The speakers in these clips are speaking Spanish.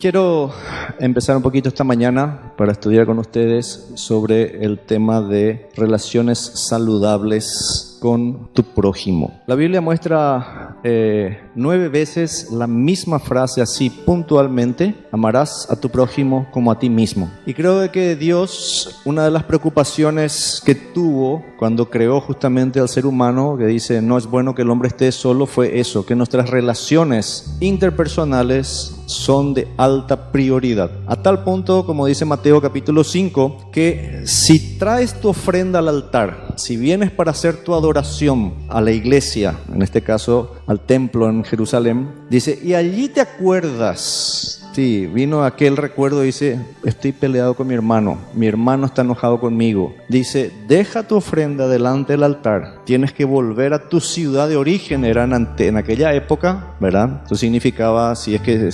Quiero empezar un poquito esta mañana para estudiar con ustedes sobre el tema de relaciones saludables con tu prójimo. La Biblia muestra 9 veces la misma frase así puntualmente: amarás a tu prójimo como a ti mismo. Y creo que Dios, una de las preocupaciones que tuvo cuando creó justamente al ser humano, que dice no es bueno que el hombre esté solo, fue eso, que nuestras relaciones interpersonales son de alta prioridad. A tal punto, como dice Mateo capítulo 5, que si traes tu ofrenda al altar, si vienes para hacer tu adoración a la iglesia, en este caso al templo en Jerusalén, dice, y allí te acuerdas. Sí, vino aquel recuerdo, dice, estoy peleado con mi hermano está enojado conmigo. Dice, deja tu ofrenda delante del altar, tienes que volver a tu ciudad de origen, en aquella época, ¿verdad? Eso significaba, si es que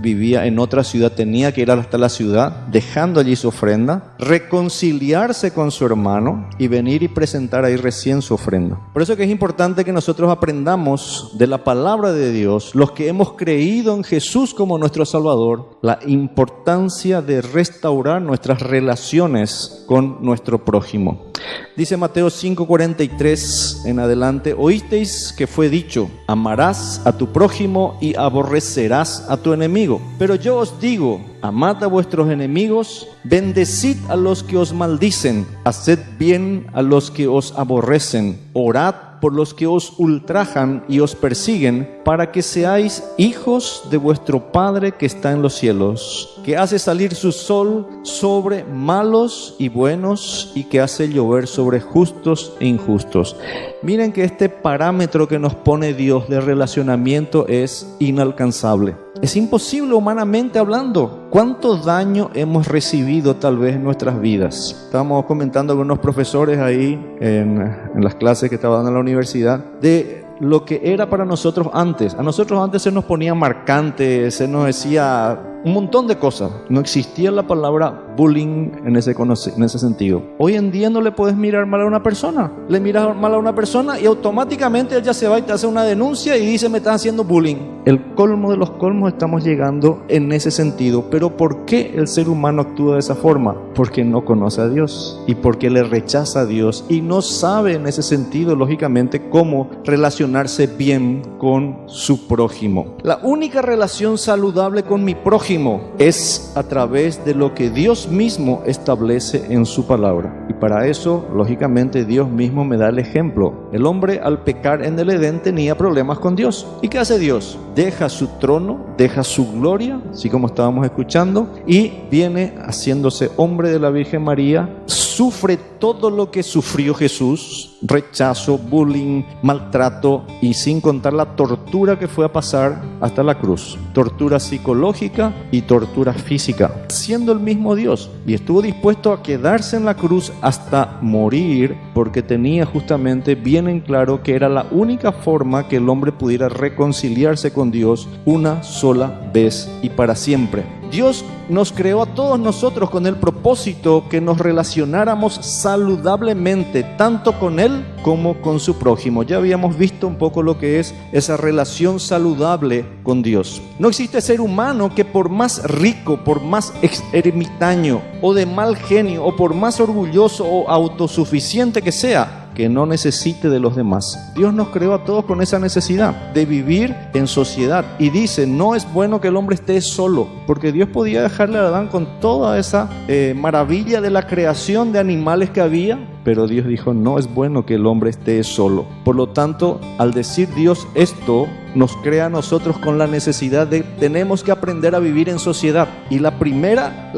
vivía en otra ciudad, tenía que ir hasta la ciudad, dejando allí su ofrenda, reconciliarse con su hermano y venir y presentar ahí recién su ofrenda. Por eso que es importante que nosotros aprendamos de la palabra de Dios, los que hemos creído en Jesús como nuestro Salvador, la importancia de restaurar nuestras relaciones con nuestro prójimo. Dice Mateo 5:43 en adelante, oísteis que fue dicho, amarás a tu prójimo y aborrecerás a tu enemigo. Pero yo os digo, amad a vuestros enemigos, bendecid a los que os maldicen, haced bien a los que os aborrecen, orad por los que os ultrajan y os persiguen, para que seáis hijos de vuestro Padre que está en los cielos, que hace salir su sol sobre malos y buenos, y que hace llover sobre justos e injustos. Miren que este parámetro que nos pone Dios de relacionamiento es inalcanzable. Es imposible humanamente hablando. ¿Cuánto daño hemos recibido tal vez en nuestras vidas? Estábamos comentando con unos profesores ahí en las clases que estaban en la universidad de lo que era para nosotros antes. A nosotros antes se nos ponía marcante, se nos decía un montón de cosas. No existía la palabra bullying en ese sentido. Hoy en día no le puedes mirar mal a una persona. Le miras mal a una persona y automáticamente él ya se va y te hace una denuncia y dice me estás haciendo bullying. El colmo de los colmos estamos llegando en ese sentido. Pero ¿por qué el ser humano actúa de esa forma? Porque no conoce a Dios y porque le rechaza a Dios y no sabe en ese sentido, lógicamente, cómo relacionarse bien con su prójimo. La única relación saludable con mi prójimo es a través de lo que Dios mismo establece en su palabra. Y para eso, lógicamente, Dios mismo me da el ejemplo. El hombre al pecar en el Edén tenía problemas con Dios. ¿Y qué hace Dios? Deja su trono, deja su gloria, así como estábamos escuchando, y viene haciéndose hombre de la Virgen María, sufre todo lo que sufrió Jesús, rechazo, bullying, maltrato, y sin contar la tortura que fue a pasar hasta la cruz. Tortura psicológica y tortura física, siendo el mismo Dios, y estuvo dispuesto a quedarse en la cruz hasta morir, porque tenía justamente bien en claro que era la única forma que el hombre pudiera reconciliarse con Dios una sola vez y para siempre. Dios nos creó a todos nosotros con el propósito que nos relacionáramos saludablemente, tanto con Él como con su prójimo. Ya habíamos visto un poco lo que es esa relación saludable con Dios. No existe ser humano que por más rico, por más ermitaño o de mal genio, o por más orgulloso o autosuficiente que sea, que no necesite de los demás. Dios nos creó a todos con esa necesidad de vivir en sociedad. Y dice, no es bueno que el hombre esté solo, porque Dios podía dejarle a Adán con toda esa maravilla de la creación de animales que había, pero Dios dijo, no es bueno que el hombre esté solo. Por lo tanto, al decir Dios esto, nos crea a nosotros con la necesidad de tenemos que aprender a vivir en sociedad. Y la primera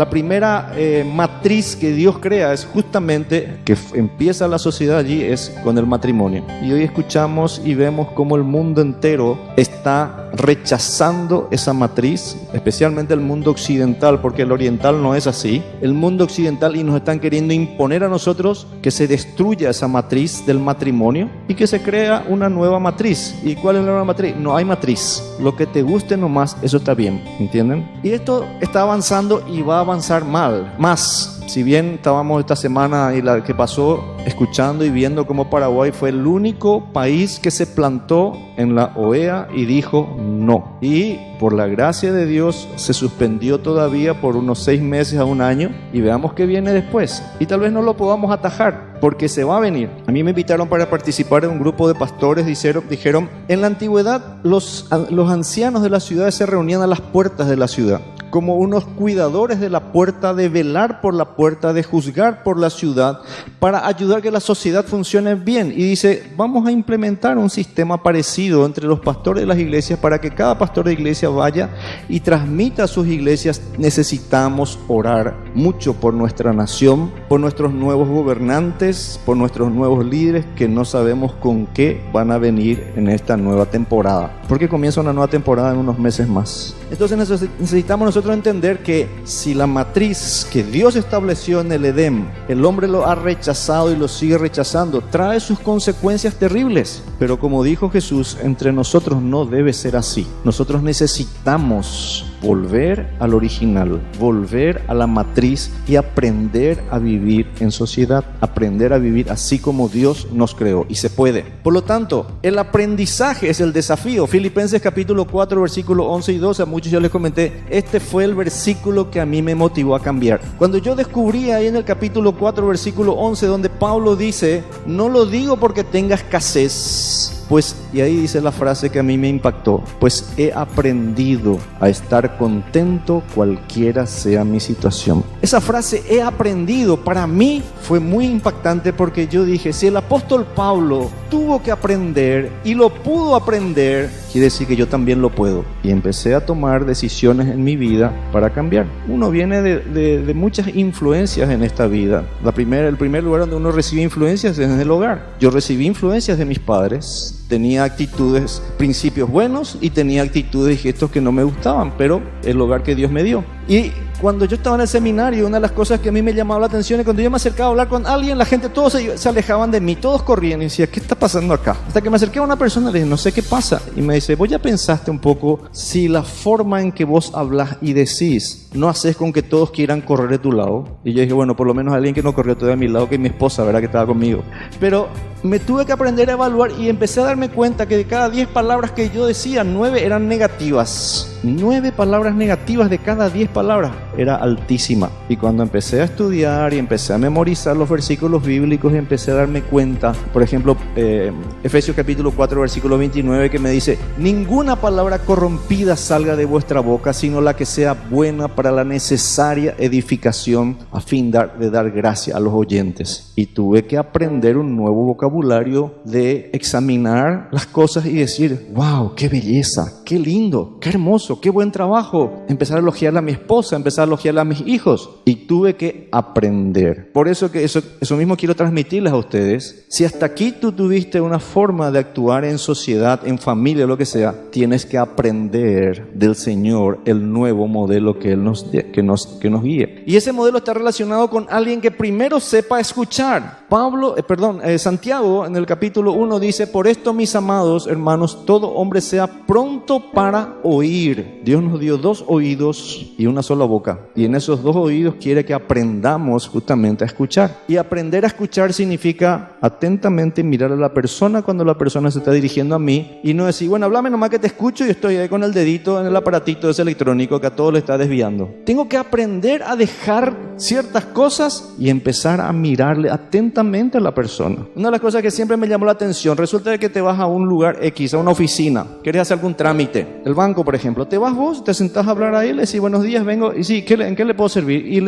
matriz que Dios crea es justamente que empieza la sociedad allí, es con el matrimonio. Y hoy escuchamos y vemos cómo el mundo entero está rechazando esa matriz, especialmente el mundo occidental, porque el oriental no es así. El mundo occidental, y nos están queriendo imponer a nosotros que se destruya esa matriz del matrimonio y que se crea una nueva matriz. ¿Y cuál es la nueva matriz? No hay matriz. Lo que te guste nomás, eso está bien, ¿entienden? Y esto está avanzando y va a avanzar más. Si bien estábamos esta semana y la que pasó escuchando y viendo cómo Paraguay fue el único país que se plantó en la OEA y dijo no. Y por la gracia de Dios se suspendió todavía por unos 6 meses a un año y veamos qué viene después. Y tal vez no lo podamos atajar porque se va a venir. A mí me invitaron para participar en un grupo de pastores. Dijeron, en la antigüedad los ancianos de las ciudades se reunían a las puertas de la ciudad como unos cuidadores de la puerta, de velar por la puerta, de juzgar por la ciudad, para ayudar a que la sociedad funcione bien. Y dice, vamos a implementar un sistema parecido entre los pastores de las iglesias para que cada pastor de iglesia vaya y transmita a sus iglesias. Necesitamos orar mucho por nuestra nación, por nuestros nuevos gobernantes, por nuestros nuevos líderes que no sabemos con qué van a venir en esta nueva temporada, porque comienza una nueva temporada en unos meses más. Entonces necesitamos nosotros entender que si la matriz que Dios estableció en el Edén, el hombre lo ha rechazado y lo sigue rechazando, trae sus consecuencias terribles. Pero como dijo Jesús, entre nosotros no debe ser así. Nosotros necesitamos volver al original, volver a la matriz y aprender a vivir en sociedad, aprender a vivir así como Dios nos creó, y se puede. Por lo tanto, el aprendizaje es el desafío. Filipenses capítulo 4, versículo 11 y 12, a muchos yo les comenté, este fue el versículo que a mí me motivó a cambiar. Cuando yo descubrí ahí en el capítulo 4, versículo 11, donde Pablo dice, no lo digo porque tenga escasez, pues, y ahí dice la frase que a mí me impactó, pues he aprendido a estar contento cualquiera sea mi situación. Esa frase, he aprendido, para mí fue muy impactante porque yo dije, si el apóstol Pablo tuvo que aprender y lo pudo aprender, quiere decir que yo también lo puedo. Y empecé a tomar decisiones en mi vida para cambiar. Uno viene de muchas influencias en esta vida. El primer lugar donde uno recibe influencias es en el hogar. Yo recibí influencias de mis padres. Tenía actitudes, principios buenos y tenía actitudes y gestos que no me gustaban, pero el hogar que Dios me dio. Y cuando yo estaba en el seminario, una de las cosas que a mí me llamaba la atención es cuando yo me acercaba a hablar con alguien, la gente, todos se alejaban de mí, todos corrían y decía, ¿qué está pasando acá? Hasta que me acerqué a una persona y le dije, no sé qué pasa. Y me dice, ¿vos ya pensaste un poco si la forma en que vos hablas y decís no haces con que todos quieran correr de tu lado? Y yo dije, bueno, por lo menos alguien que no corrió todavía a mi lado, que mi esposa, ¿verdad? Que estaba conmigo. Pero me tuve que aprender a evaluar y empecé a darme cuenta que de cada 10 palabras que yo decía, 9 eran negativas. 9 palabras negativas de cada 10 palabras era altísima. Y cuando empecé a estudiar y empecé a memorizar los versículos bíblicos y empecé a darme cuenta, por ejemplo, Efesios capítulo 4 versículo 29, que me dice, ninguna palabra corrompida salga de vuestra boca, sino la que sea buena para la necesaria edificación a fin de dar gracia a los oyentes. Y tuve que aprender un nuevo vocabulario de examinar las cosas y decir, wow, qué belleza, qué lindo, qué hermoso, qué buen trabajo. Empezar a elogiarle a mi esposa, empezar a elogiarle a mis hijos. Y tuve que aprender. Por eso que eso mismo quiero transmitirles a ustedes. Si hasta aquí tú tuviste una forma de actuar en sociedad, en familia, lo que sea, tienes que aprender del Señor el nuevo modelo que Él nos guíe. Y ese modelo está relacionado con alguien que primero sepa escuchar. Santiago en el capítulo 1 dice, por esto, mis amados hermanos, todo hombre sea pronto para oír. Dios nos dio 2 oídos y una sola boca. Y en esos 2 oídos quiere que aprendamos justamente a escuchar. Y aprender a escuchar significa atentamente mirar a la persona cuando la persona se está dirigiendo a mí y no decir, bueno, háblame nomás que te escucho y estoy ahí con el dedito en el aparatito ese electrónico que a todo le está desviando. Tengo que aprender a dejar ciertas cosas y empezar a mirarle atentamente a la persona. Una de las cosas que siempre me llamó la atención, resulta de que te vas a un lugar X, a una oficina, querés hacer algún trámite, el banco por ejemplo, te vas vos, te sentás a hablar a él, le decís buenos días, vengo, y sí, ¿en qué le puedo servir? Y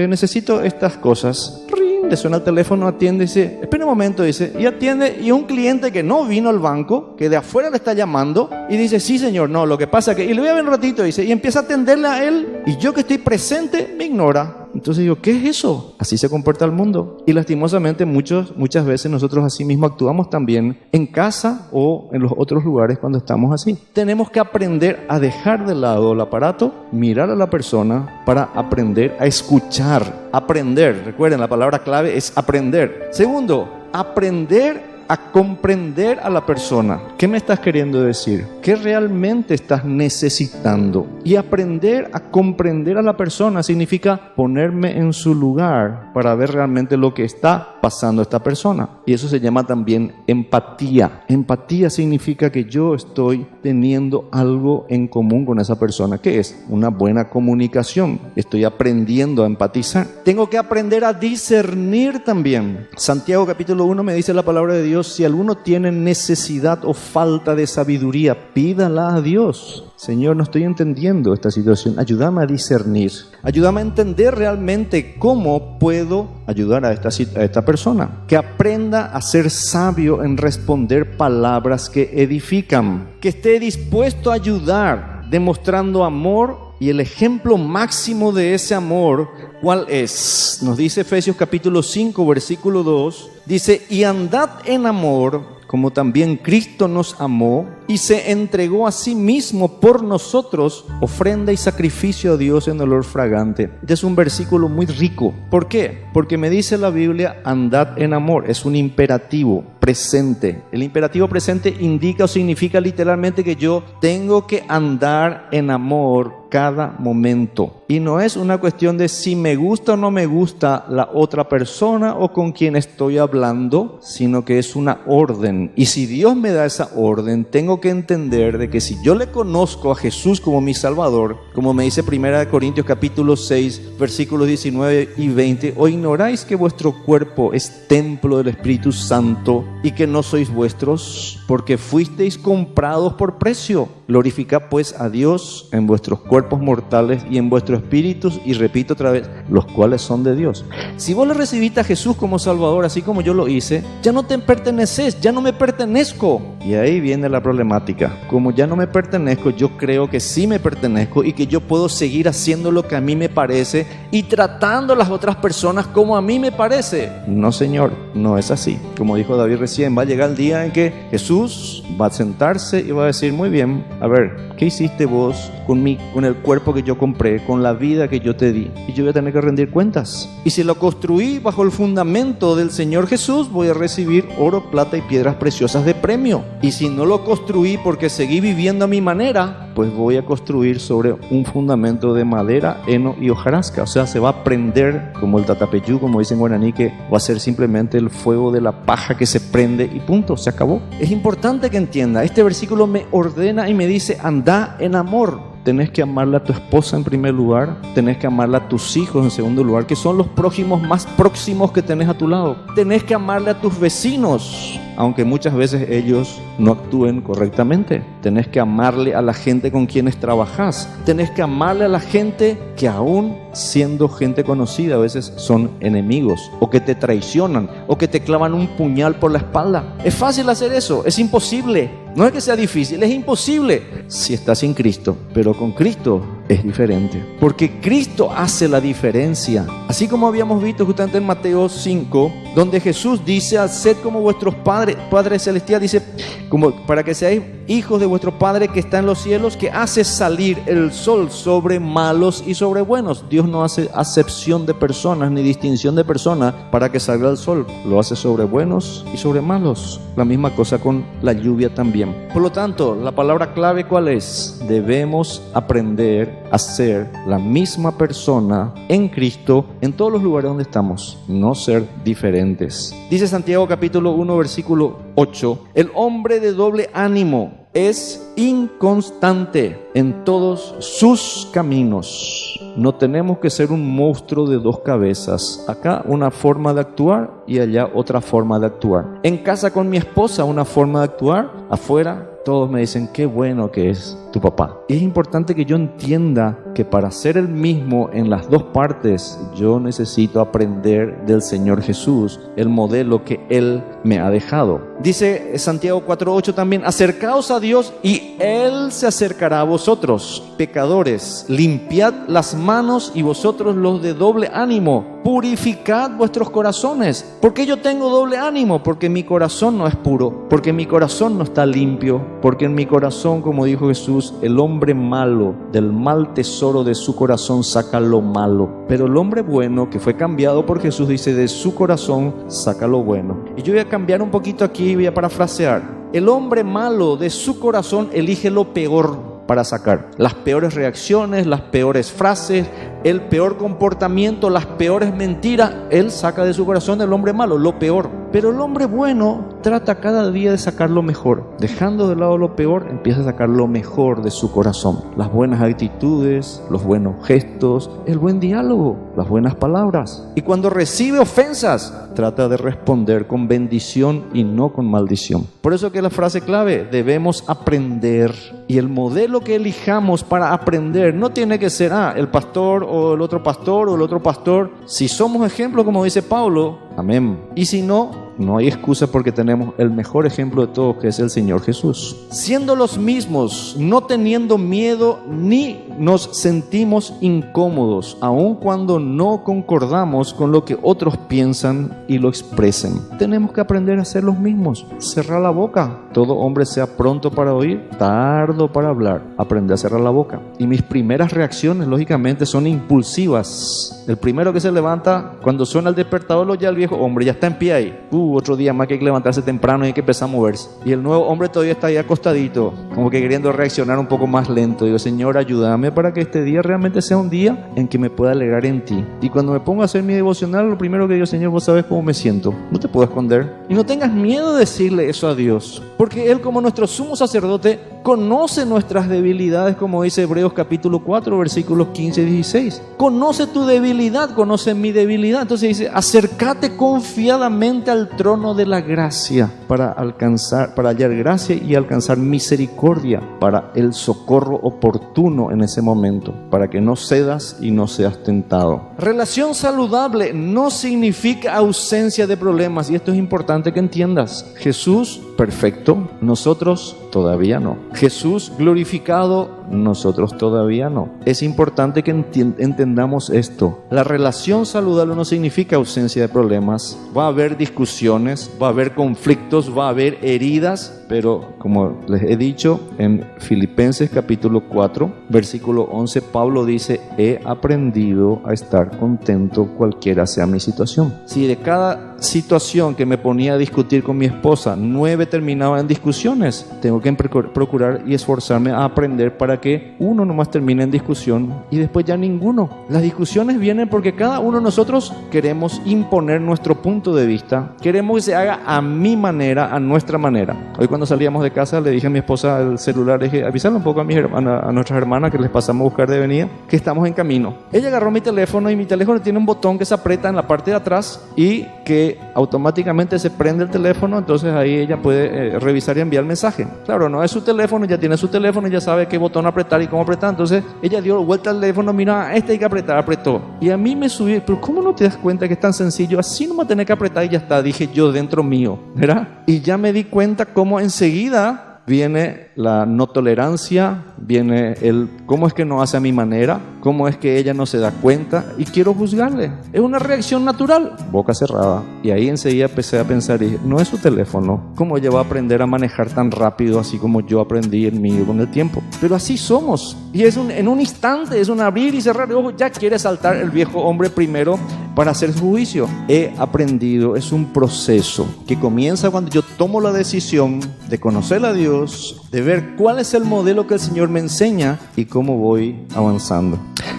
necesito estas cosas. Le suena el teléfono, atiende y dice, espera un momento, dice, y atiende, y un cliente que no vino al banco, que de afuera le está llamando, y dice, sí señor, no, lo que pasa que, y le voy a ver un ratito, dice, y empieza a atenderle a él, y yo que estoy presente, me ignora. Entonces digo, ¿qué es eso? Así se comporta el mundo. Y lastimosamente muchas veces nosotros así mismo actuamos también en casa o en los otros lugares cuando estamos así. Tenemos que aprender a dejar de lado el aparato, mirar a la persona para aprender a escuchar. Aprender, recuerden, la palabra clave es aprender. Segundo, aprender a comprender a la persona. ¿Qué me estás queriendo decir? ¿Qué realmente estás necesitando? Y aprender a comprender a la persona significa ponerme en su lugar para ver realmente lo que está pasando a esta persona. Y eso se llama también empatía. Empatía significa que yo estoy teniendo algo en común con esa persona. ¿Qué es? Una buena comunicación. Estoy aprendiendo a empatizar. Tengo que aprender a discernir también. Santiago capítulo 1 me dice la palabra de Dios: si alguno tiene necesidad o falta de sabiduría, pídala a Dios. Señor, no estoy entendiendo esta situación. Ayúdame a discernir. Ayúdame a entender realmente cómo puedo ayudar a esta persona. Que aprenda a ser sabio en responder palabras que edifican. Que esté dispuesto a ayudar, demostrando amor. Y el ejemplo máximo de ese amor, ¿cuál es? Nos dice Efesios capítulo 5, versículo 2. Dice: y andad en amor, como también Cristo nos amó y se entregó a sí mismo por nosotros, ofrenda y sacrificio a Dios en olor fragante. Este es un versículo muy rico. ¿Por qué? Porque me dice la Biblia: andad en amor. Es un imperativo presente. El imperativo presente indica o significa literalmente que yo tengo que andar en amor cada momento. Y no es una cuestión de si me gusta o no me gusta la otra persona o con quien estoy hablando, sino que es una orden. Y si Dios me da esa orden, tengo que entender de que si yo le conozco a Jesús como mi Salvador, como me dice 1 Corintios capítulo 6, versículos 19 y 20, ¿o ignoráis que vuestro cuerpo es templo del Espíritu Santo y que no sois vuestros? Porque fuisteis comprados por precio. Glorificad pues a Dios en vuestros cuerpos mortales y en vuestros espíritus, y repito otra vez, los cuales son de Dios. Si vos le recibiste a Jesús como Salvador, así como yo lo hice, ya no te perteneces, ya no me pertenezco. Y ahí viene la problemática. Como ya no me pertenezco, yo creo que sí me pertenezco y que yo puedo seguir haciendo lo que a mí me parece y tratando a las otras personas como a mí me parece. No, Señor, no es así. Como dijo David recién, va a llegar el día en que Jesús va a sentarse y va a decir: muy bien, a ver, ¿qué hiciste vos con el cuerpo que yo compré, con la vida que yo te di? Y yo voy a tener que rendir cuentas. Y si lo construí bajo el fundamento del Señor Jesús, voy a recibir oro, plata y piedras preciosas de premio. Y si no lo construí porque seguí viviendo a mi manera, pues voy a construir sobre un fundamento de madera, heno y hojarasca. O sea, se va a prender como el tatapeyú, como dicen en guaraní, que va a ser simplemente el fuego de la paja que se prende y punto, se acabó. Es importante que entienda, este versículo me ordena y me dice: anda en amor. Tenés que amarle a tu esposa en primer lugar, tenés que amarle a tus hijos en segundo lugar, que son los prójimos más próximos que tenés a tu lado. Tenés que amarle a tus vecinos, aunque muchas veces ellos no actúen correctamente. Tenés que amarle a la gente con quienes trabajás. Tenés que amarle a la gente que aún siendo gente conocida a veces son enemigos, o que te traicionan, o que te clavan un puñal por la espalda. ¿Es fácil hacer eso? Es imposible. No es que sea difícil, es imposible si estás sin Cristo. Pero con Cristo es diferente, porque Cristo hace la diferencia. Así como habíamos visto justamente en Mateo 5, donde Jesús dice: haced como vuestros padres, Padre Celestial, dice, como para que seáis hijos de vuestro Padre que está en los cielos, que hace salir el sol sobre malos y sobre buenos. Dios no hace acepción de personas ni distinción de personas para que salga el sol. Lo hace sobre buenos y sobre malos. La misma cosa con la lluvia también. Por lo tanto, la palabra clave, ¿cuál es? Debemos aprender a ser la misma persona en Cristo en todos los lugares donde estamos, no ser diferentes. Dice Santiago capítulo 1 versículo 8: el hombre de doble ánimo es inconstante en todos sus caminos. No tenemos que ser un monstruo de dos cabezas. Acá una forma de actuar y allá otra forma de actuar. En casa con mi esposa una forma de actuar, afuera todos me dicen: qué bueno que es tu papá. Y es importante que yo entienda que para ser el mismo en las dos partes, yo necesito aprender del Señor Jesús, el modelo que Él me ha dejado. Dice Santiago 4:8 también: acercaos a Dios y Él se acercará a vosotros. Pecadores, limpiad las manos, y vosotros los de doble ánimo, purificad vuestros corazones. ¿Por qué yo tengo doble ánimo? Porque mi corazón no es puro, porque mi corazón no está limpio, porque en mi corazón, como dijo Jesús, el hombre malo del mal tesoro de su corazón saca lo malo, pero el hombre bueno que fue cambiado por Jesús dice: de su corazón saca lo bueno. Y yo voy a cambiar un poquito aquí y voy a parafrasear, el hombre malo de su corazón elige lo peor para sacar. Las peores reacciones, las peores frases, el peor comportamiento, las peores mentiras, él saca de su corazón el hombre malo, lo peor. Pero el hombre bueno trata cada día de sacar lo mejor. Dejando de lado lo peor, empieza a sacar lo mejor de su corazón. Las buenas actitudes, los buenos gestos, el buen diálogo, las buenas palabras. Y cuando recibe ofensas, trata de responder con bendición y no con maldición. Por eso que la frase clave, debemos aprender. Y el modelo que elijamos para aprender no tiene que ser el pastor o el otro pastor o el otro pastor. Si somos ejemplos, como dice Pablo, amén. Y si no, no hay excusa porque tenemos el mejor ejemplo de todos, que es el Señor Jesús. Siendo los mismos, no teniendo miedo ni nos sentimos incómodos, aun cuando no concordamos con lo que otros piensan y lo expresen. Tenemos que aprender a ser los mismos. Cerrar la boca. Todo hombre sea pronto para oír, tardo para hablar. Aprender a cerrar la boca. Y mis primeras reacciones, lógicamente, son impulsivas. El primero que se levanta, cuando suena el despertador, ya el viejo hombre ya está en pie ahí. Otro día más que hay que levantarse temprano y hay que empezar a moverse. Y el nuevo hombre todavía está ahí acostadito, como que queriendo reaccionar un poco más lento. Digo, Señor, ayúdame para que este día realmente sea un día en que me pueda alegrar en ti. Y cuando me pongo a hacer mi devocional, lo primero que digo, Señor, vos sabes cómo me siento. No te puedo esconder. Y no tengas miedo de decirle eso a Dios, porque Él, como nuestro sumo sacerdote, conoce nuestras debilidades, como dice Hebreos capítulo 4, versículos 15 y 16. Conoce tu debilidad, conoce mi debilidad. Entonces dice, acércate confiadamente al trono de la gracia para hallar gracia y alcanzar misericordia para el socorro oportuno en ese momento, para que no cedas y no seas tentado. Relación saludable no significa ausencia de problemas, y esto es importante que entiendas. Jesús perfecto, nosotros todavía no. Jesús glorificado, nosotros todavía no. Es importante que entendamos esto. La relación saludable no significa ausencia de problemas. Va a haber discusiones, va a haber conflictos, va a haber heridas, pero como les he dicho, en Filipenses capítulo 4, versículo 11, Pablo dice, he aprendido a estar contento cualquiera sea mi situación. Si de cada situación que me ponía a discutir con mi esposa, 9 terminaba en discusiones, tengo que procurar y esforzarme a aprender para que uno nomás termine en discusión y después ya ninguno. Las discusiones vienen porque cada uno de nosotros queremos imponer nuestro punto de vista, queremos que se haga a mi manera, a nuestra manera. Hoy cuando salíamos de casa le dije a mi esposa el celular, le dije, avísale un poco a nuestras hermanas que les pasamos a buscar de venida, que estamos en camino. Ella agarró mi teléfono y mi teléfono tiene un botón que se aprieta en la parte de atrás y que automáticamente se prende el teléfono, entonces ahí ella puede revisar y enviar el mensaje. Claro, no es su teléfono, ya tiene su teléfono, ya sabe qué botón apretar y cómo apretar, entonces ella dio vuelta al teléfono, mira, este hay que apretar, apretó. Y a mí me subí, pero ¿cómo no te das cuenta que es tan sencillo? Así nomás tenés que apretar y ya está, dije yo dentro mío, ¿verdad? Y ya me di cuenta cómo enseguida viene la no tolerancia, viene el cómo es que no hace a mi manera, cómo es que ella no se da cuenta y quiero juzgarle. Es una reacción natural, boca cerrada. Y ahí enseguida empecé a pensar, y no es su teléfono, ¿cómo ella va a aprender a manejar tan rápido así como yo aprendí en mí con el tiempo? Pero así somos. Y es en un instante, es un abrir y cerrar de ojos, ya quiere saltar el viejo hombre primero para hacer su juicio. He aprendido, es un proceso que comienza cuando yo tomo la decisión de conocer a Dios, de ver cuál es el modelo que el Señor me enseña y cómo voy avanzando.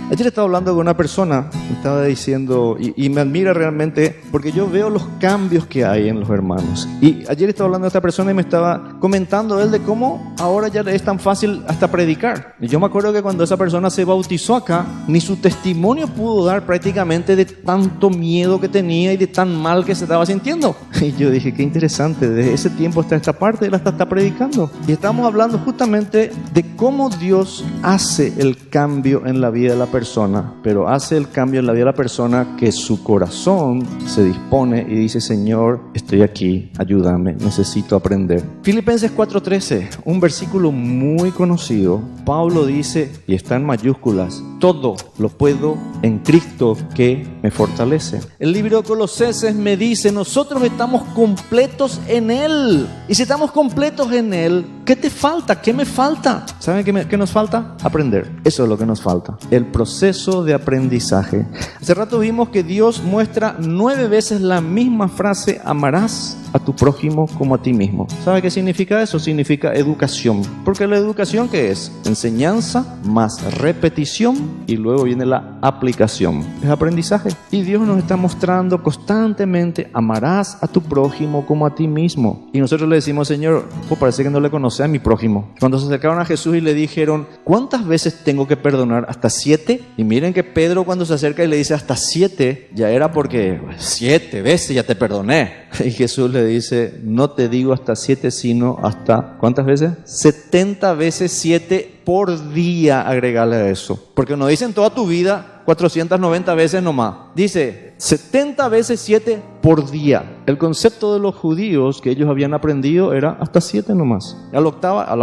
Ayer estaba hablando con una persona, me estaba diciendo, y me admira realmente, porque yo veo los cambios que hay en los hermanos. Y ayer estaba hablando de esta persona y me estaba comentando él de cómo ahora ya es tan fácil hasta predicar. Y yo me acuerdo que cuando esa persona se bautizó acá, ni su testimonio pudo dar prácticamente de tanto miedo que tenía y de tan mal que se estaba sintiendo. Y yo dije, qué interesante, desde ese tiempo hasta esta parte él hasta está predicando. Y estamos hablando justamente de cómo Dios hace el cambio en la vida de la persona, pero hace el cambio en la vida de la persona que su corazón se dispone y dice, Señor, estoy aquí, ayúdame, necesito aprender. Filipenses 4:13, un versículo muy conocido. Pablo dice, y está en mayúsculas, todo lo puedo en Cristo que me fortalece. El libro de Colosenses me dice, nosotros estamos completos en Él. Y si estamos completos en Él, ¿qué te falta? ¿Qué me falta? ¿Saben qué nos falta? Aprender. Eso es lo que nos falta. El proceso de aprendizaje. Hace rato vimos que Dios muestra 9 veces la misma frase, amarás. a tu prójimo como a ti mismo. ¿Sabe qué significa eso? Significa educación. Porque la educación, ¿qué es? Enseñanza más repetición y luego viene la aplicación. Es aprendizaje. Y Dios nos está mostrando constantemente: amarás a tu prójimo como a ti mismo. Y nosotros le decimos: Señor, pues parece que no le conoce a mi prójimo. Cuando se acercaron a Jesús y le dijeron: ¿cuántas veces tengo que perdonar? ¿Hasta 7? Y miren que Pedro, cuando se acerca y le dice hasta 7, ya era porque 7 veces ya te perdoné. Y Jesús le dice: no te digo hasta 7, sino hasta, ¿cuántas veces? 70 veces 7 por día, agregarle a eso. Porque no dicen toda tu vida 490 veces nomás. Dice 70 veces 7 por día. El concepto de los judíos que ellos habían aprendido era hasta 7 nomás. A la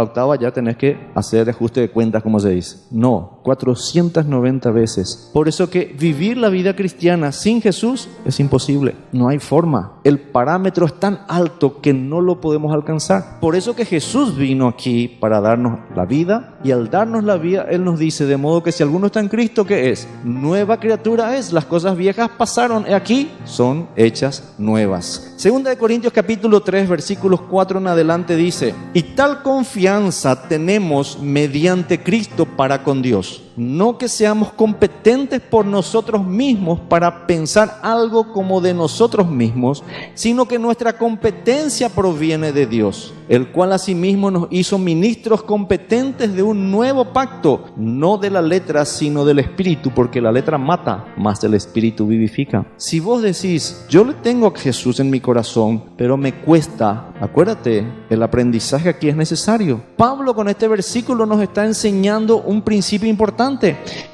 octava ya tenés que hacer ajuste de cuentas, como se dice. No, 490 veces. Por eso que vivir la vida cristiana sin Jesús es imposible. No hay forma. El parámetro es tan alto que no lo podemos alcanzar. Por eso que Jesús vino aquí para darnos la vida, y al darnos la vida, Él nos dice: de modo que si alguno está en Cristo, ¿qué es? Nueva criatura es. Las cosas viejas pasaron, y aquí son hechas nuevas. Segunda de Corintios capítulo 3, versículos 4 en adelante dice: y tal confianza tenemos mediante Cristo para con Dios. No que seamos competentes por nosotros mismos para pensar algo como de nosotros mismos, sino que nuestra competencia proviene de Dios, el cual asimismo nos hizo ministros competentes de un nuevo pacto, no de la letra, sino del Espíritu, porque la letra mata, mas el Espíritu vivifica. Si vos decís: yo le tengo a Jesús en mi corazón, pero me cuesta, acuérdate, el aprendizaje aquí es necesario. Pablo con este versículo nos está enseñando un principio importante.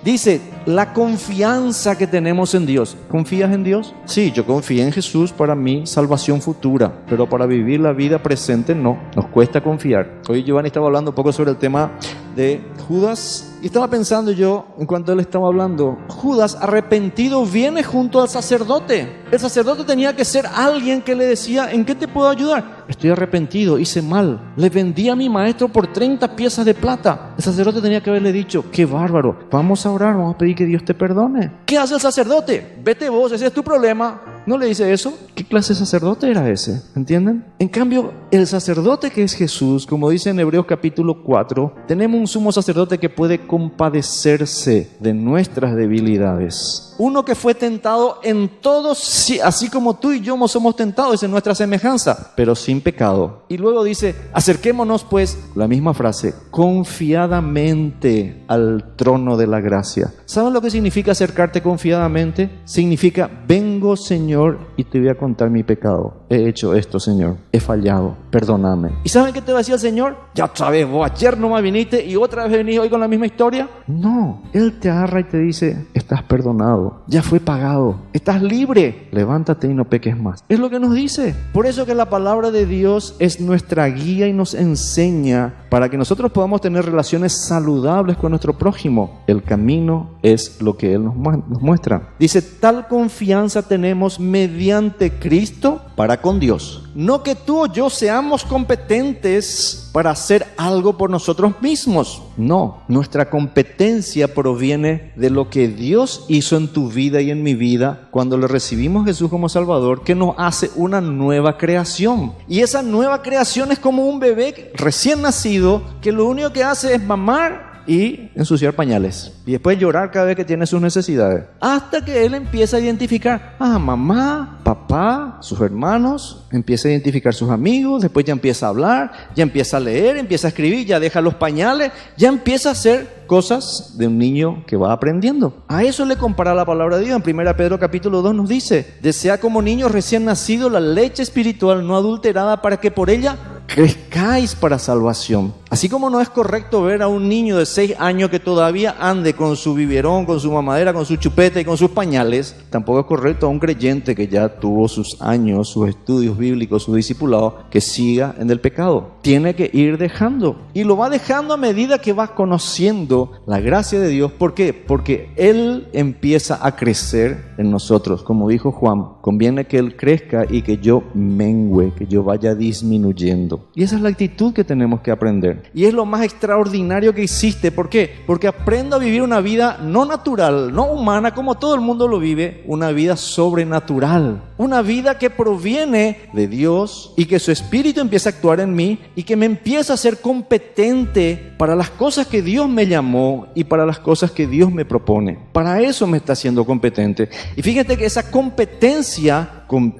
Dice: la confianza que tenemos en Dios. ¿Confías en Dios? Sí, yo confío en Jesús para mi salvación futura, pero para vivir la vida presente no, nos cuesta confiar. Hoy Giovanni estaba hablando un poco sobre el tema de Judas, y estaba pensando yo, en cuanto él estaba hablando, Judas arrepentido viene junto al sacerdote. El sacerdote tenía que ser alguien que le decía: ¿en qué te puedo ayudar? Estoy arrepentido, hice mal, le vendí a mi maestro por 30 piezas de plata. El sacerdote tenía que haberle dicho: qué bárbaro, vamos a orar, vamos a pedir que Dios te perdone. ¿Qué hace el sacerdote? Vete vos, ese es tu problema. ¿No le dice eso? ¿Qué clase de sacerdote era ese? ¿Entienden? En cambio, el sacerdote que es Jesús, como dice en Hebreos capítulo 4, tenemos un sumo sacerdote que puede compadecerse de nuestras debilidades. Uno que fue tentado en todos, así como tú y yo somos tentados, en nuestra semejanza, pero sin pecado. Y luego dice: acerquémonos pues, la misma frase, confiadamente al trono de la gracia. ¿Saben lo que significa acercarte confiadamente? Significa: vengo, Señor, y te voy a contar mi pecado. He hecho esto, Señor, he fallado, perdóname. ¿Y saben qué te va a decir el Señor? Ya otra vez, vos ayer nomás viniste y otra vez venís hoy con la misma historia. No, Él te agarra y te dice: estás perdonado, ya fue pagado, estás libre, levántate y no peques más. Es lo que nos dice. Por eso que la palabra de Dios es nuestra guía y nos enseña para que nosotros podamos tener relaciones saludables con nuestro prójimo. El camino es lo que Él nos muestra. Dice: tal confianza tenemos mediante Cristo para con Dios. No que tú o yo seamos competentes para hacer algo por nosotros mismos. No, nuestra competencia proviene de lo que Dios hizo en tu vida y en mi vida cuando le recibimos a Jesús como Salvador, que nos hace una nueva creación. Y esa nueva creación es como un bebé recién nacido que lo único que hace es mamar y ensuciar pañales y después llorar cada vez que tiene sus necesidades, hasta que él empieza a identificar a mamá, papá, sus hermanos, empieza a identificar sus amigos, después ya empieza a hablar, ya empieza a leer, empieza a escribir, ya deja los pañales, ya empieza a hacer cosas de un niño que va aprendiendo. A eso le compara la palabra de Dios. En 1 Pedro capítulo 2 nos dice: desea como niños recién nacidos la leche espiritual no adulterada, para que por ella crezcáis para salvación. Así como no es correcto ver a un niño de 6 años que todavía ande con su biberón, con su mamadera, con su chupeta y con sus pañales, tampoco es correcto a un creyente que ya tuvo sus años, sus estudios bíblicos, su discipulado, que siga en el pecado. Tiene que ir dejando, y lo va dejando a medida que va conociendo la gracia de Dios. ¿Por qué? Porque Él empieza a crecer en nosotros, como dijo Juan: conviene que Él crezca y que yo mengüe, que yo vaya disminuyendo. Y esa es la actitud que tenemos que aprender. Y es lo más extraordinario que existe. ¿Por qué? Porque aprendo a vivir una vida no natural, no humana, como todo el mundo lo vive, una vida sobrenatural. Una vida que proviene de Dios y que su Espíritu empieza a actuar en mí y que me empieza a ser competente para las cosas que Dios me llamó y para las cosas que Dios me propone. Para eso me está haciendo competente. Y fíjate que esa competencia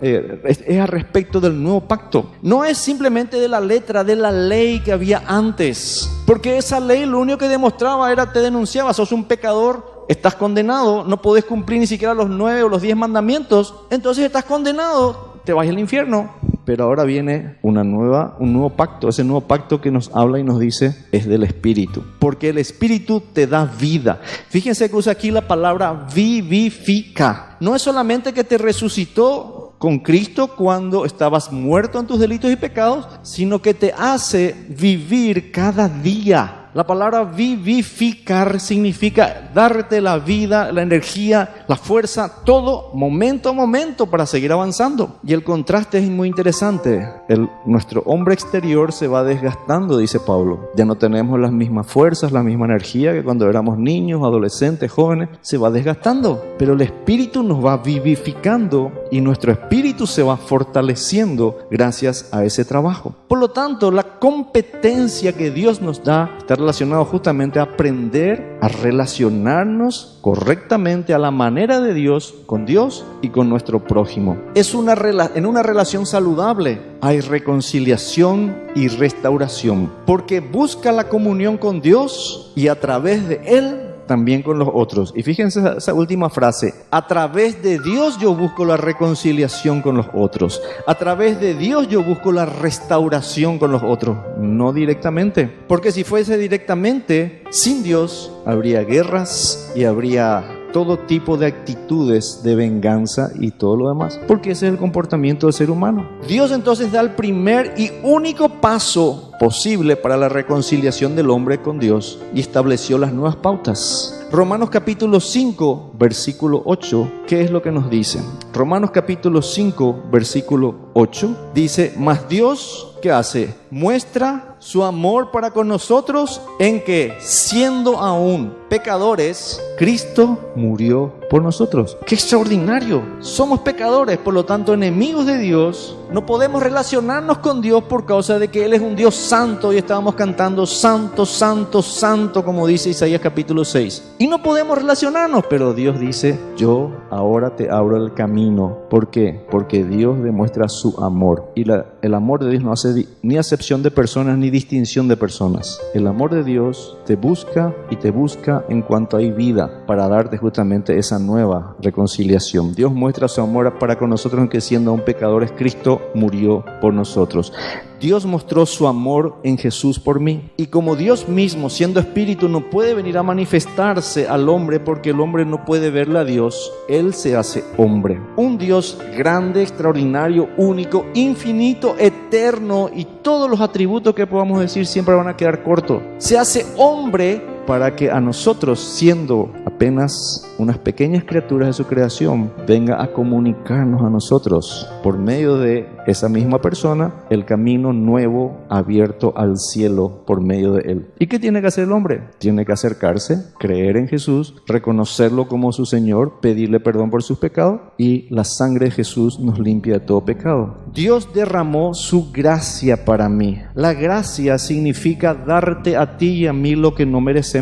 es al respecto del nuevo pacto. No es simplemente de la letra de la ley que había antes, porque esa ley lo único que demostraba era, te denunciaba, sos un pecador, estás condenado, no podés cumplir ni siquiera los 9 o los 10 mandamientos, entonces estás condenado, te vas al infierno. Pero ahora viene un nuevo pacto. Ese nuevo pacto que nos habla y nos dice es del Espíritu, porque el Espíritu te da vida. Fíjense que usa aquí la palabra vivifica. No es solamente que te resucitó con Cristo cuando estabas muerto en tus delitos y pecados, sino que te hace vivir cada día. La palabra vivificar significa darte la vida, la energía, la fuerza, todo momento a momento para seguir avanzando. Y el contraste es muy interesante. Nuestro hombre exterior se va desgastando, dice Pablo. Ya no tenemos las mismas fuerzas, la misma energía que cuando éramos niños, adolescentes, jóvenes. Se va desgastando. Pero el Espíritu nos va vivificando y nuestro espíritu se va fortaleciendo gracias a ese trabajo. Por lo tanto, la competencia que Dios nos da está relacionado justamente a aprender a relacionarnos correctamente a la manera de Dios, con Dios y con nuestro prójimo. En una relación saludable hay reconciliación y restauración, porque busca la comunión con Dios y a través de Él también con los otros. Y fíjense esa última frase: a través de Dios yo busco la reconciliación con los otros, a través de Dios yo busco la restauración con los otros, no directamente, porque si fuese directamente, sin Dios habría guerras y habría todo tipo de actitudes de venganza y todo lo demás, porque ese es el comportamiento del ser humano. Dios entonces da el primer y único paso posible para la reconciliación del hombre con Dios y estableció las nuevas pautas. Romanos capítulo 5, versículo 8, ¿qué es lo que nos dice? Romanos capítulo 5, versículo 8, dice: mas Dios, ¿qué hace? Muestra su amor para con nosotros en que, siendo aún pecadores, Cristo murió por nosotros. ¡Qué extraordinario! Somos pecadores, por lo tanto enemigos de Dios. No podemos relacionarnos con Dios por causa de que Él es un Dios santo, y estábamos cantando santo, santo, santo, como dice Isaías capítulo 6. Y no podemos relacionarnos, pero Dios dice: yo ahora te abro el camino. ¿Por qué? Porque Dios demuestra su amor. Y el amor de Dios no hace ni acepción de personas ni distinción de personas. El amor de Dios te busca y te busca en cuanto hay vida, para darte justamente esa nueva reconciliación. Dios muestra su amor para con nosotros en que, siendo aún pecadores, Cristo murió por nosotros. Dios mostró su amor en Jesús por mí. Y como Dios mismo, siendo espíritu, no puede venir a manifestarse al hombre, porque el hombre no puede verle a Dios, Él se hace hombre. Un Dios grande, extraordinario, único, infinito, eterno, y todos los atributos que podamos decir siempre van a quedar cortos. Se hace hombre para que a nosotros, siendo apenas unas pequeñas criaturas de su creación, venga a comunicarnos a nosotros, por medio de esa misma persona, el camino nuevo abierto al cielo por medio de Él. ¿Y qué tiene que hacer el hombre? Tiene que acercarse, creer en Jesús, reconocerlo como su Señor, pedirle perdón por sus pecados, y la sangre de Jesús nos limpia de todo pecado. Dios derramó su gracia para mí. La gracia significa darte a ti y a mí lo que no merecemos.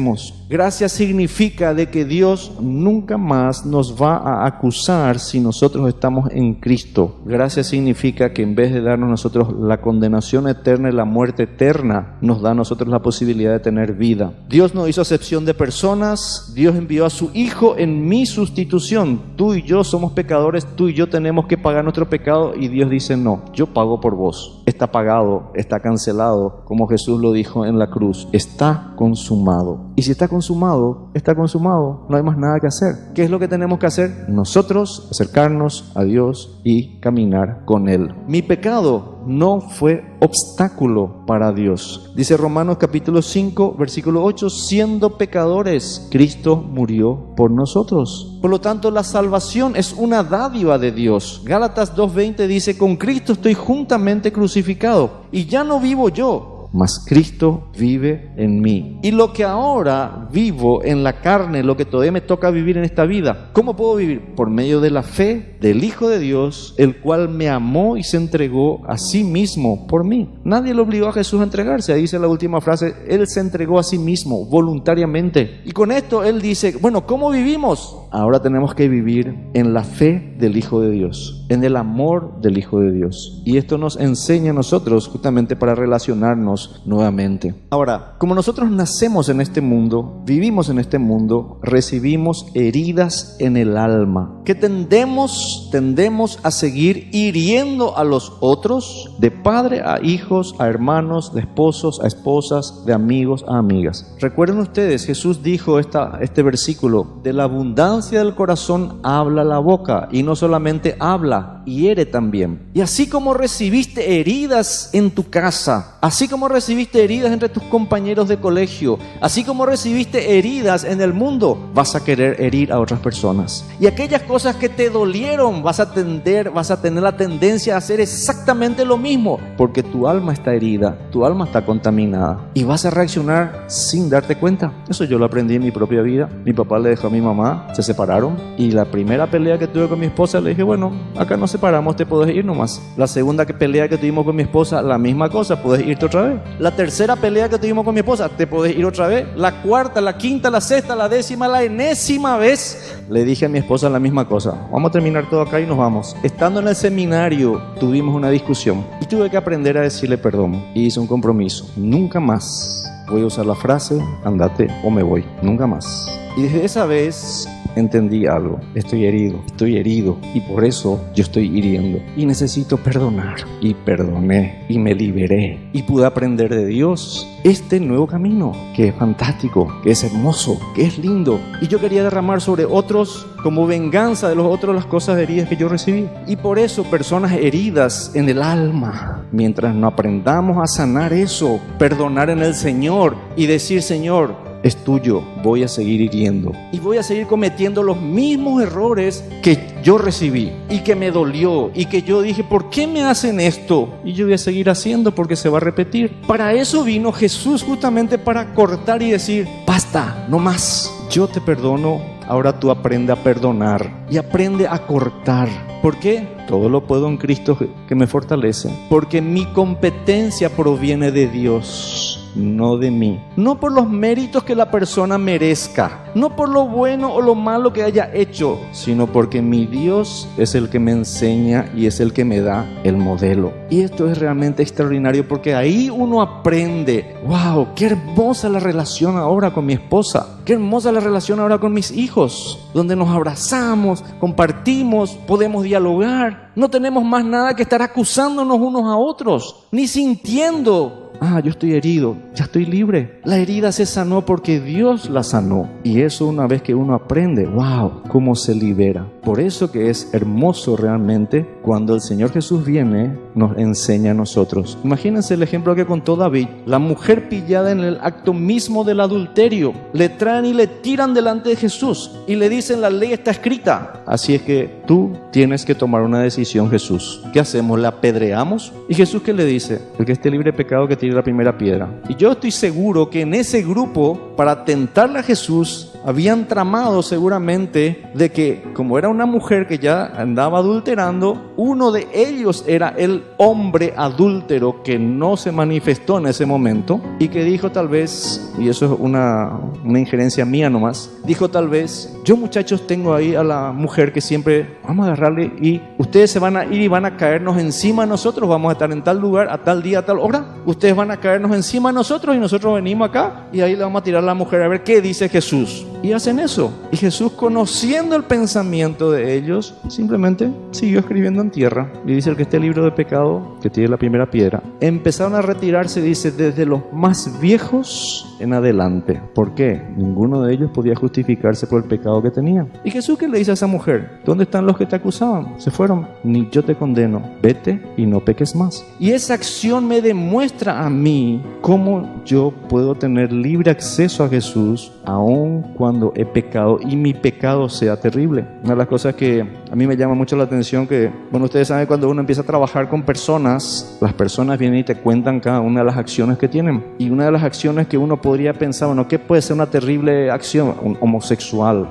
Gracia significa de que Dios nunca más nos va a acusar si nosotros estamos en Cristo. Gracia significa que en vez de darnos a nosotros la condenación eterna y la muerte eterna, nos da a nosotros la posibilidad de tener vida. Dios no hizo acepción de personas. Dios envió a su Hijo en mi sustitución. Tú y yo somos pecadores, tú y yo tenemos que pagar nuestro pecado, y Dios dice: no, yo pago por vos. Está pagado, está cancelado, como Jesús lo dijo en la cruz. Está consumado. Y si está consumado, consumado, está consumado, no hay más nada que hacer. ¿Qué es lo que tenemos que hacer? Nosotros acercarnos a Dios y caminar con Él. Mi pecado no fue obstáculo para Dios. Dice Romanos capítulo 5, versículo 8, siendo pecadores, Cristo murió por nosotros. Por lo tanto, la salvación es una dádiva de Dios. Gálatas 2:20 dice, con Cristo estoy juntamente crucificado, y ya no vivo yo, mas Cristo vive en mí. Y lo que ahora vivo en la carne, lo que todavía me toca vivir en esta vida, ¿cómo puedo vivir? Por medio de la fe del Hijo de Dios, el cual me amó y se entregó a sí mismo por mí. Nadie le obligó a Jesús a entregarse. Ahí dice la última frase, Él se entregó a sí mismo voluntariamente. Y con esto Él dice, bueno, ¿cómo vivimos? Ahora tenemos que vivir en la fe del Hijo de Dios, en el amor del Hijo de Dios. Y esto nos enseña a nosotros justamente para relacionarnos nuevamente. Ahora, como nosotros nacemos en este mundo, vivimos en este mundo, recibimos heridas en el alma, que tendemos a seguir hiriendo a los otros, de padre a hijos, a hermanos, de esposos a esposas, de amigos a amigas. Recuerden ustedes, Jesús dijo este versículo, de la abundancia del corazón habla la boca, y no solamente habla, hiere también. Y así como recibiste heridas en tu casa, así como recibiste heridas entre tus compañeros de colegio, así como recibiste heridas en el mundo, vas a querer herir a otras personas. Y aquellas cosas que te dolieron, vas a tener la tendencia a hacer exactamente lo mismo, porque tu alma está herida, tu alma está contaminada, y vas a reaccionar sin darte cuenta. Eso yo lo aprendí en mi propia vida. Mi papá le dejó a mi mamá, se separaron, y la primera pelea que tuve con mi esposa, le dije, bueno, acá nos separamos, te podés ir nomás. La segunda pelea que tuvimos con mi esposa, la misma cosa, podés irte otra vez. La tercera pelea que tuvimos con mi esposa, te podés ir otra vez. La cuarta, la quinta, la sexta, la décima, la enésima vez, le dije a mi esposa la misma cosa. Vamos a terminar todo acá y nos vamos. Estando en el seminario, tuvimos una discusión y tuve que aprender a decirle perdón. Y hice un compromiso. Nunca más voy a usar la frase, andate o me voy. Nunca más. Y desde esa vez entendí algo. Estoy herido y por eso yo estoy hiriendo y necesito perdonar. Y perdoné y me liberé y pude aprender de Dios este nuevo camino que es fantástico, que es hermoso, que es lindo. Y yo quería derramar sobre otros como venganza de los otros las cosas heridas que yo recibí. Y por eso personas heridas en el alma, mientras no aprendamos a sanar eso, perdonar en el Señor y decir, Señor, es tuyo, voy a seguir hiriendo y voy a seguir cometiendo los mismos errores que yo recibí y que me dolió y que yo dije, ¿por qué me hacen esto? Y yo voy a seguir haciendo porque se va a repetir. Para eso vino Jesús, justamente para cortar y decir, basta, no más, yo te perdono, ahora tú aprende a perdonar y aprende a cortar. ¿Por qué? Todo lo puedo en Cristo que me fortalece, porque mi competencia proviene de Dios, no de mí. No por los méritos que la persona merezca, no por lo bueno o lo malo que haya hecho, sino porque mi Dios es el que me enseña y es el que me da el modelo. Y esto es realmente extraordinario porque ahí uno aprende, wow, qué hermosa la relación ahora con mi esposa, qué hermosa la relación ahora con mis hijos, donde nos abrazamos, compartimos, podemos dialogar, no tenemos más nada que estar acusándonos unos a otros, ni sintiendo, yo estoy herido, ya estoy libre. La herida se sanó porque Dios la sanó. Y eso una vez que uno aprende, wow, cómo se libera. Por eso que es hermoso realmente cuando el Señor Jesús viene, nos enseña a nosotros. Imagínense el ejemplo que contó David. La mujer pillada en el acto mismo del adulterio, le traen y le tiran delante de Jesús y le dicen, la ley está escrita. Así es que tú tienes que tomar una decisión, Jesús. ¿Qué hacemos? ¿Le apedreamos? ¿Y Jesús qué le dice? El que esté libre de pecado que tire la primera piedra. Y yo estoy seguro que en ese grupo, para tentarle a Jesús, habían tramado seguramente de que, como era una mujer que ya andaba adulterando, uno de ellos era el hombre adúltero que no se manifestó en ese momento y que dijo tal vez, y eso es una injerencia mía nomás, dijo tal vez, yo muchachos tengo ahí a la mujer que siempre, vamos a agarrarle y ustedes se van a ir y van a caernos encima de nosotros, vamos a estar en tal lugar, a tal día, a tal hora, ustedes van a caernos encima de nosotros y nosotros venimos acá y ahí le vamos a tirar a la mujer a ver qué dice Jesús. Y hacen eso. Y Jesús, conociendo el pensamiento de ellos, simplemente siguió escribiendo en tierra. Y dice: el que esté libre de pecado, que tire la primera piedra. Empezaron a retirarse, dice, desde los más viejos en adelante. ¿Por qué? Ninguno de ellos podía justificarse por el pecado que tenía. ¿Y Jesús qué le dice a esa mujer? ¿Dónde están los que te acusaban? Se fueron. Ni yo te condeno. Vete y no peques más. Y esa acción me demuestra a mí cómo yo puedo tener libre acceso a Jesús aun cuando he pecado y mi pecado sea terrible. Una de las cosas que a mí me llama mucho la atención, que, bueno, ustedes saben, cuando uno empieza a trabajar con personas, las personas vienen y te cuentan cada una de las acciones que tienen. Y una de las acciones que uno podría pensar, bueno, ¿qué puede ser una terrible acción? Un homosexual,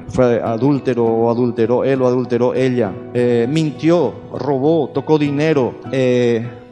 fue adúltero o adulteró él o adulteró ella, mintió, robó, tocó dinero,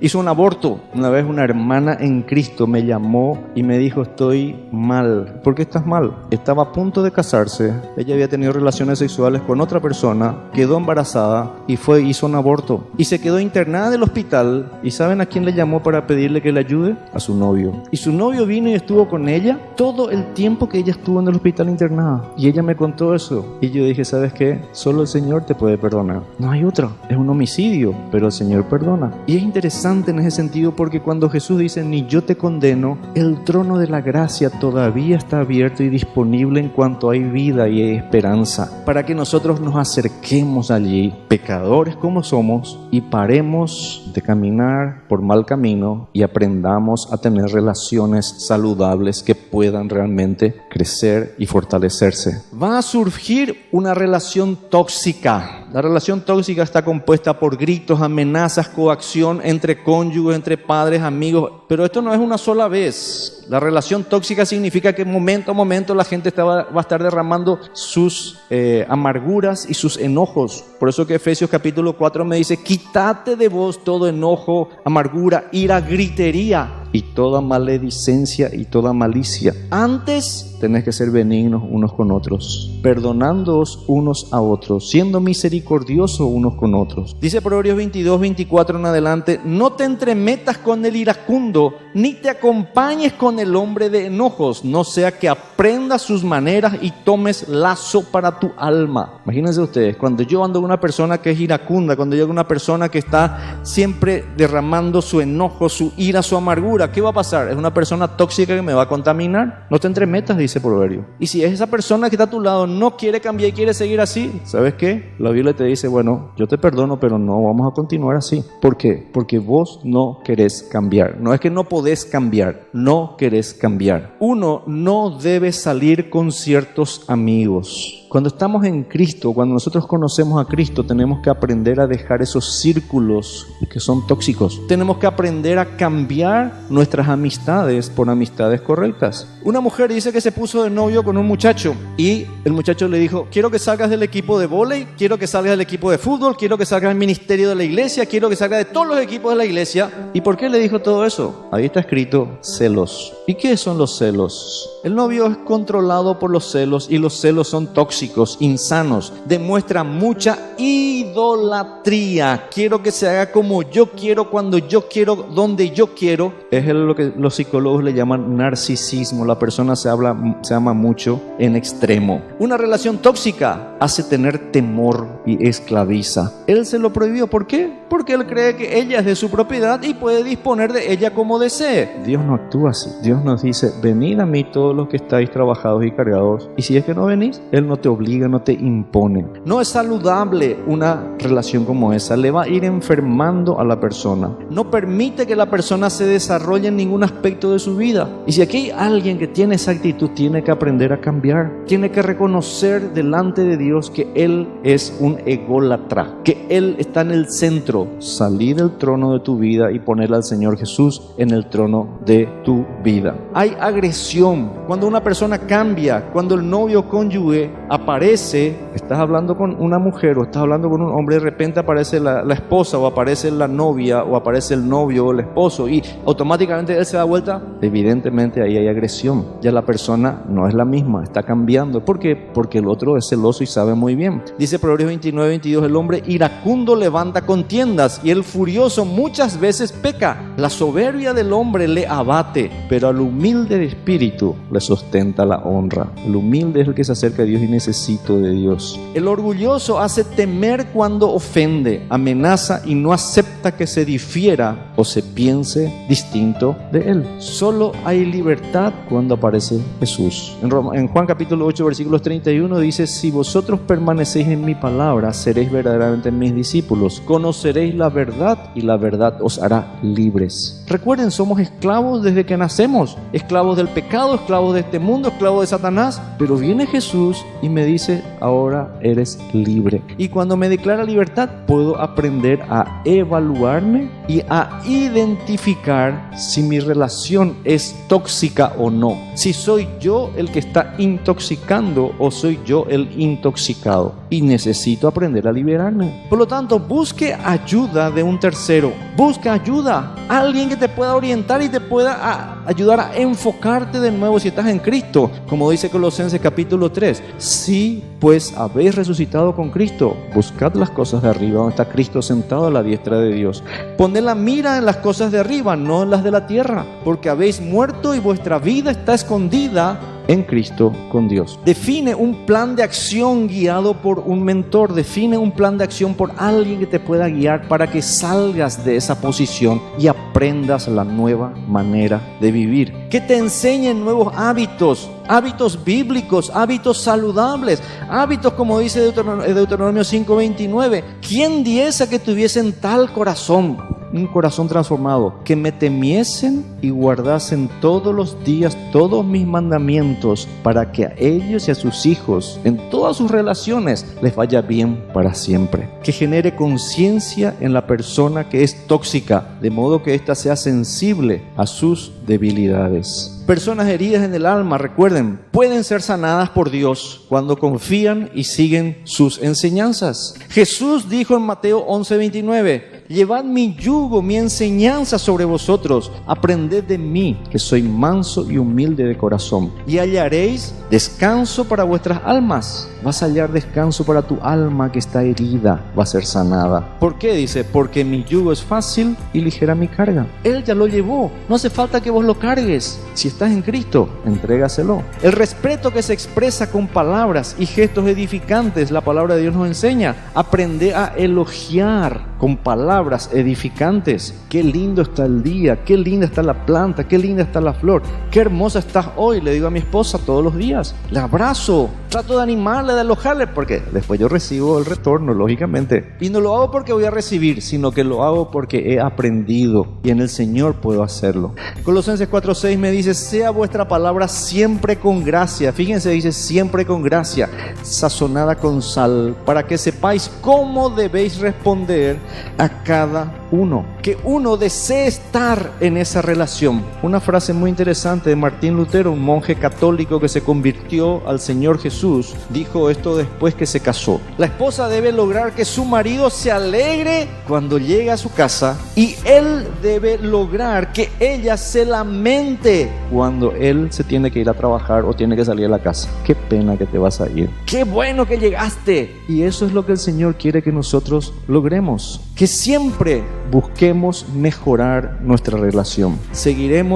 hizo un aborto. Una vez una hermana en Cristo me llamó y me dijo: estoy mal. ¿Por qué estás mal? Estaba a punto de casarse, ella había tenido relaciones sexuales con otra persona, quedó embarazada y hizo un aborto y se quedó internada del hospital. ¿Y saben a quién le llamó para pedirle que le ayude? A su novio. Y su novio vino y estuvo con ella todo el tiempo que ella estuvo en el hospital internada. Y ella me contó eso y yo dije: ¿sabes qué? Solo el Señor te puede perdonar. No hay otra. Es un homicidio, pero el Señor perdona. Y es interesante en ese sentido, porque cuando Jesús dice: ni yo te condeno, el trono de la gracia todavía está abierto y disponible en cuanto hay vida y hay esperanza, para que nosotros nos acerquemos allí, pecadores como somos, y paremos de caminar por mal camino y aprendamos a tener relaciones saludables que puedan realmente crecer y fortalecerse. Va a surgir una relación tóxica. La relación tóxica está compuesta por gritos, amenazas, coacción entre cónyuges, entre padres, amigos. Pero esto no es una sola vez. La relación tóxica significa que momento a momento la gente va a estar derramando sus amarguras y sus enojos. Por eso que Efesios capítulo 4 me dice: quítate de vos todo enojo, amargura, ira, gritería y toda maledicencia y toda malicia. Antes tenés que ser benignos unos con otros, perdonándoos unos a otros, siendo misericordiosos unos con otros. Dice Proverbios 22:24 en adelante: no te entremetas con el iracundo, ni te acompañes con el hombre de enojos, no sea que aprendas sus maneras y tomes lazo para tu alma. Imagínense ustedes, cuando yo ando con una persona que es iracunda, cuando yo ando con una persona que está siempre derramando su enojo, su ira, su amargura, ¿qué va a pasar? Es una persona tóxica que me va a contaminar. No te entremetas, dice Proverbio. Y si es esa persona que está a tu lado no quiere cambiar y quiere seguir así, ¿sabes qué? La Biblia te dice: bueno, yo te perdono, pero no vamos a continuar así. ¿Por qué? Porque vos no querés cambiar. No es que no podés cambiar, no querés cambiar. Uno no debe salir con ciertos amigos. Cuando estamos en Cristo, cuando nosotros conocemos a Cristo, tenemos que aprender a dejar esos círculos que son tóxicos. Tenemos que aprender a cambiar nuestras amistades por amistades correctas. Una mujer dice que se puso de novio con un muchacho y el muchacho le dijo: quiero que salgas del equipo de vóley, quiero que salgas del equipo de fútbol, quiero que salgas del ministerio de la iglesia, quiero que salgas de todos los equipos de la iglesia. ¿Y por qué le dijo todo eso? Ahí está escrito: celos. ¿Y qué son los celos? El novio es controlado por los celos y los celos son tóxicos, insanos, demuestra mucha idolatría. Quiero que se haga como yo quiero, cuando yo quiero, donde yo quiero. Es lo que los psicólogos le llaman narcisismo. La persona se ama mucho en extremo. Una relación tóxica hace tener temor y esclaviza. Él se lo prohibió. ¿Por qué? Porque él cree que ella es de su propiedad y puede disponer de ella como desee. Dios no actúa así. Dios nos dice: venid a mí todos los que estáis trabajados y cargados. Y si es que no venís, Él no te obliga, no te impone. No es saludable una relación como esa. Le va a ir enfermando a la persona. No permite que la persona se desarrolle en ningún aspecto de su vida. Y si aquí hay alguien que tiene esa actitud, tiene que aprender a cambiar. Tiene que reconocer delante de Dios que Él es un ególatra, que Él está en el centro. Salí del trono de tu vida y poner al Señor Jesús en el trono de tu vida. Hay agresión cuando una persona cambia, cuando el novio o cónyuge aparece, estás hablando con una mujer o estás hablando con un hombre, de repente aparece la esposa o aparece la novia o aparece el novio o el esposo y automáticamente él se da vuelta, evidentemente ahí hay agresión. Ya la persona no es la misma, está cambiando. ¿Por qué? Porque el otro es celoso y sabe muy bien. Dice Proverbios 29:22, el hombre iracundo levanta contiendas y el furioso muchas veces peca. La soberbia del hombre le abate, pero al humilde de espíritu le sustenta la honra. El humilde es el que se acerca a Dios y necesito de Dios. El orgulloso hace temer cuando ofende, amenaza y no acepta que se difiera o se piense distinto de él. Solo hay libertad cuando aparece Jesús. En Juan capítulo 8 versículos 31 dice: si vosotros permanecéis en mi palabra, seréis verdaderamente mis discípulos, conoceréis la verdad y la verdad os hará libres. Recuerden, somos esclavos desde que nacemos, esclavos del pecado, esclavos de este mundo, esclavos de Satanás, pero viene Jesús y me dice: ahora eres libre. Y cuando me declara libertad, puedo aprender a evaluarme y a identificar si mi relación es tóxica o no, si soy yo el que está intoxicando o soy yo el intoxicado, y necesito aprender a liberarme. Por lo tanto, busque ayuda de un tercero, busque ayuda, alguien que te pueda orientar y te pueda ayudar a enfocarte de nuevo si estás en Cristo, como dice Colosenses capítulo 3, si pues habéis resucitado con Cristo, buscad las cosas de arriba donde está Cristo sentado a la diestra de Dios. Poned la mira en las cosas de arriba, no en las de la tierra, porque habéis muerto y vuestra vida está escondida en Cristo con Dios. Define un plan de acción guiado por un mentor. Define un plan de acción por alguien que te pueda guiar para que salgas de esa posición y aprendas la nueva manera de vivir. Que te enseñen nuevos hábitos, hábitos bíblicos, hábitos saludables, hábitos como dice Deuteronomio 5:29. ¿Quién diese que tuviesen tal corazón? Un corazón transformado, que me temiesen y guardasen todos los días todos mis mandamientos, para que a ellos y a sus hijos en todas sus relaciones les vaya bien para siempre. Que genere conciencia en la persona que es tóxica, de modo que ésta sea sensible a sus debilidades. Personas heridas en el alma, recuerden, pueden ser sanadas por Dios cuando confían y siguen sus enseñanzas. Jesús dijo en Mateo 11:29, llevad mi yugo, mi enseñanza sobre vosotros, aprended de mí, que soy manso y humilde de corazón, y hallaréis descanso para vuestras almas. Vas a hallar descanso para tu alma que está herida, va a ser sanada. ¿Por qué? Dice, porque mi yugo es fácil y ligera mi carga. Él ya lo llevó, no hace falta que vos lo cargues. Si estás en Cristo, entrégaselo. El respeto que se expresa con palabras y gestos edificantes, la palabra de Dios nos enseña. Aprende a elogiar con palabras edificantes. Qué lindo está el día, qué linda está la planta, qué linda está la flor, qué hermosa estás hoy, le digo a mi esposa todos los días. La abrazo, trato de animarle, de alojarle, porque después yo recibo el retorno, lógicamente. Y no lo hago porque voy a recibir, sino que lo hago porque he aprendido y en el Señor puedo hacerlo. Colosenses 4:6 me dice, sea vuestra palabra siempre con gracia. Fíjense, dice siempre con gracia, sazonada con sal, para que sepáis cómo debéis responder a cada uno. Que uno desee estar en esa relación. Una frase muy interesante de Martín Lutero, un monje católico que se convirtió al Señor Jesús, dijo esto después que se casó. La esposa debe lograr que su marido se alegre cuando llega a su casa, y él debe lograr que ella se lamente cuando él se tiene que ir a trabajar o tiene que salir de la casa. Qué pena que te vas a ir. Qué bueno que llegaste. Y eso es lo que el Señor quiere que nosotros logremos. Que siempre busquemos mejorar nuestra relación. Seguirán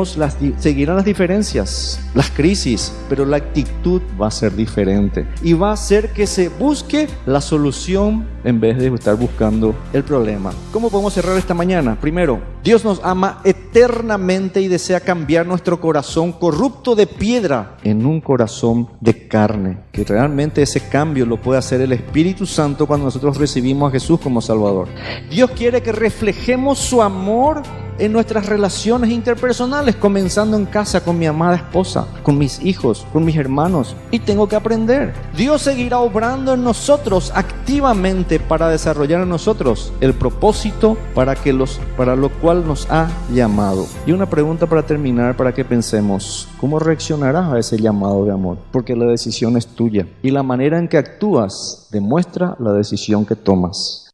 las diferencias, las crisis, pero la actitud va a ser diferente y va a hacer que se busque la solución en vez de estar buscando el problema. ¿Cómo podemos cerrar esta mañana? Primero, Dios nos ama eternamente y desea cambiar nuestro corazón corrupto de piedra en un corazón de carne. Que realmente ese cambio lo puede hacer el Espíritu Santo cuando nosotros recibimos a Jesús como Salvador. Dios quiere que reflejemos su amor en nuestras relaciones interpersonales, comenzando en casa con mi amada esposa, con mis hijos, con mis hermanos. Y tengo que aprender. Dios seguirá obrando en nosotros activamente para desarrollar en nosotros el propósito para lo cual nos ha llamado. Y una pregunta para terminar, para que pensemos: ¿cómo reaccionarás a ese llamado de amor? Porque la decisión es tuya y la manera en que actúas demuestra la decisión que tomas.